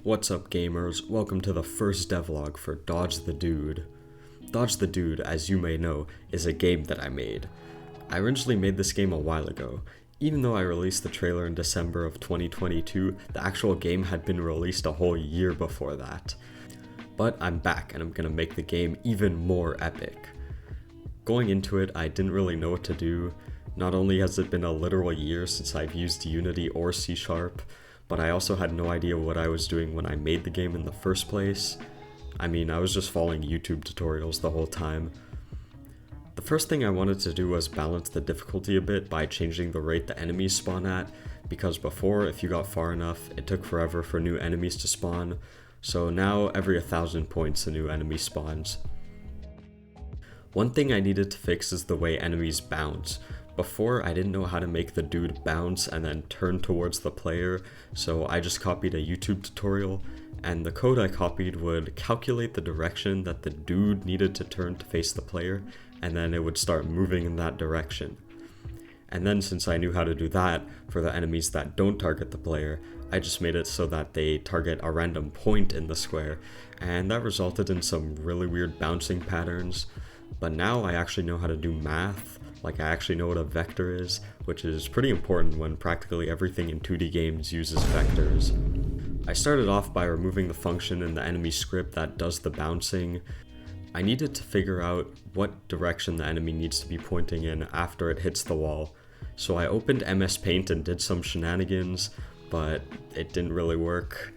What's up gamers, welcome to the first devlog for Dodge the Dude. Dodge the Dude, as you may know, is a game that I made. I originally made this game a while ago. Even though I released the trailer in December of 2022, the actual game had been released a whole year before that. But I'm back and I'm gonna make the game even more epic. Going into it, I didn't really know what to do. Not only has it been a literal year since I've used Unity or C#, but I also had no idea what I was doing when I made the game in the first place. I was just following YouTube tutorials the whole time. The first thing I wanted to do was balance the difficulty a bit by changing the rate the enemies spawn at, because before, if you got far enough, it took forever for new enemies to spawn, so now every 1,000 points a new enemy spawns. One thing I needed to fix is the way enemies bounce. Before, I didn't know how to make the dude bounce and then turn towards the player, so I just copied a YouTube tutorial, and the code I copied would calculate the direction that the dude needed to turn to face the player, and then it would start moving in that direction. And then since I knew how to do that for the enemies that don't target the player, I just made it so that they target a random point in the square, and that resulted in some really weird bouncing patterns. But now I actually know how to do math. Like, I actually know what a vector is, which is pretty important when practically everything in 2D games uses vectors. I started off by removing the function in the enemy script that does the bouncing. I needed to figure out what direction the enemy needs to be pointing in after it hits the wall. So I opened MS Paint and did some shenanigans, but it didn't really work.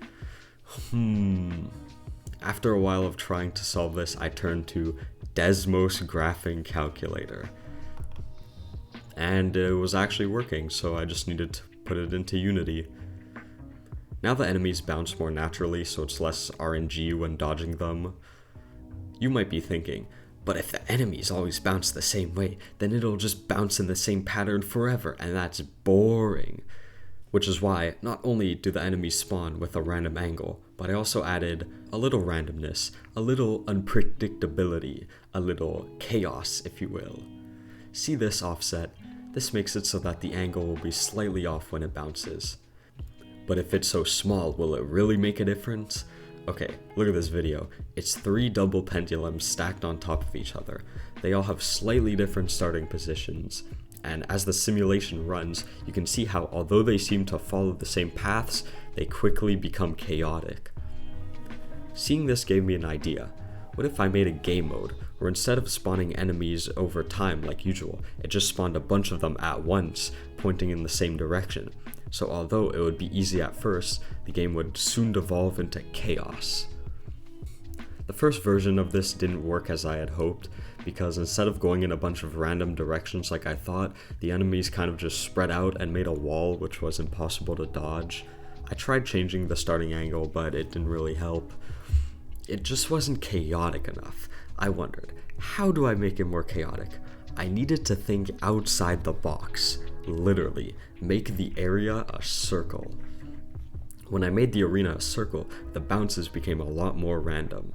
After a while of trying to solve this, I turned to Desmos Graphing Calculator. And it was actually working, so I just needed to put it into Unity. Now the enemies bounce more naturally, so it's less RNG when dodging them. You might be thinking, but if the enemies always bounce the same way, then it'll just bounce in the same pattern forever, and that's boring. Which is why, not only do the enemies spawn with a random angle, but I also added a little randomness, a little unpredictability, a little chaos, if you will. See this offset? This makes it so that the angle will be slightly off when it bounces. But if it's so small, will it really make a difference? Okay, look at this video. It's 3 double pendulums stacked on top of each other. They all have slightly different starting positions. And as the simulation runs, you can see how, although they seem to follow the same paths, they quickly become chaotic. Seeing this gave me an idea. What if I made a game mode, where instead of spawning enemies over time like usual, it just spawned a bunch of them at once, pointing in the same direction. So although it would be easy at first, the game would soon devolve into chaos. The first version of this didn't work as I had hoped, because instead of going in a bunch of random directions like I thought, the enemies kind of just spread out and made a wall which was impossible to dodge. I tried changing the starting angle, but it didn't really help. It just wasn't chaotic enough. I wondered, how do I make it more chaotic? I needed to think outside the box. Literally, make the area a circle. When I made the arena a circle, the bounces became a lot more random.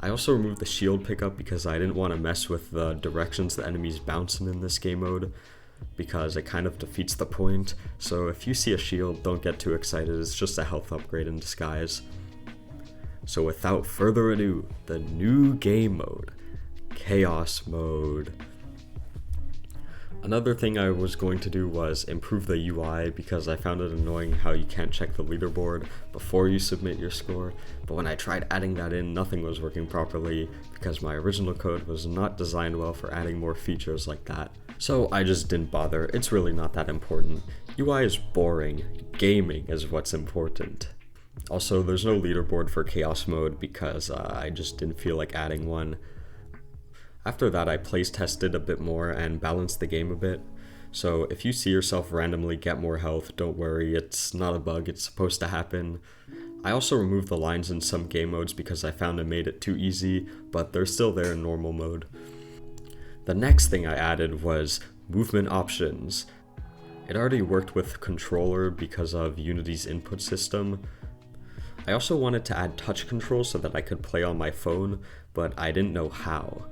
I also removed the shield pickup because I didn't want to mess with the directions the enemies bounce in this game mode, because it kind of defeats the point. So if you see a shield, don't get too excited, it's just a health upgrade in disguise. So without further ado, the new game mode, Chaos Mode. Another thing I was going to do was improve the UI, because I found it annoying how you can't check the leaderboard before you submit your score, but when I tried adding that in, nothing was working properly because my original code was not designed well for adding more features like that. So I just didn't bother. It's really not that important. UI is boring. Gaming is what's important. Also, there's no leaderboard for Chaos Mode because I just didn't feel like adding one. After that, I plays tested a bit more and balanced the game a bit. So if you see yourself randomly get more health, don't worry, it's not a bug, it's supposed to happen. I also removed the lines in some game modes because I found it made it too easy, but they're still there in normal mode. The next thing I added was movement options. It already worked with controller because of Unity's input system. I also wanted to add touch control so that I could play on my phone, but I didn't know how.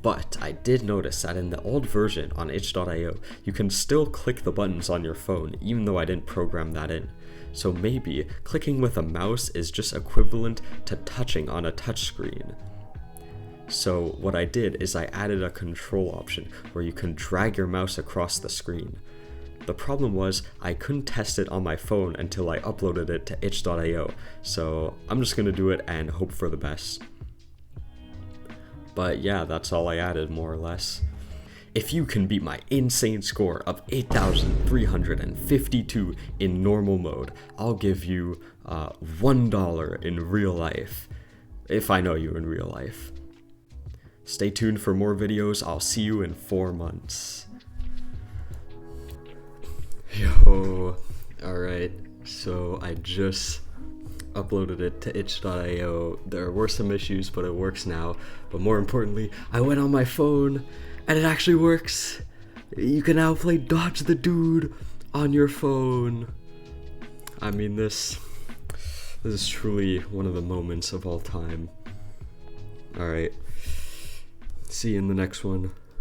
But I did notice that in the old version on itch.io, you can still click the buttons on your phone, even though I didn't program that in. So maybe clicking with a mouse is just equivalent to touching on a touchscreen. So what I did is I added a control option where you can drag your mouse across the screen. The problem was I couldn't test it on my phone until I uploaded it to itch.io, so I'm just gonna do it and hope for the best. But yeah, that's all I added, more or less. If you can beat my insane score of 8,352 in normal mode, I'll give you $1 in real life, if I know you in real life. Stay tuned for more videos. I'll see you in 4 months. Yo, alright, so I just uploaded it to itch.io. There were some issues, but it works now. But more importantly, I went on my phone, and it actually works. You can now play Dodge the Dude on your phone. I mean, this is truly one of the moments of all time. Alright, see you in the next one.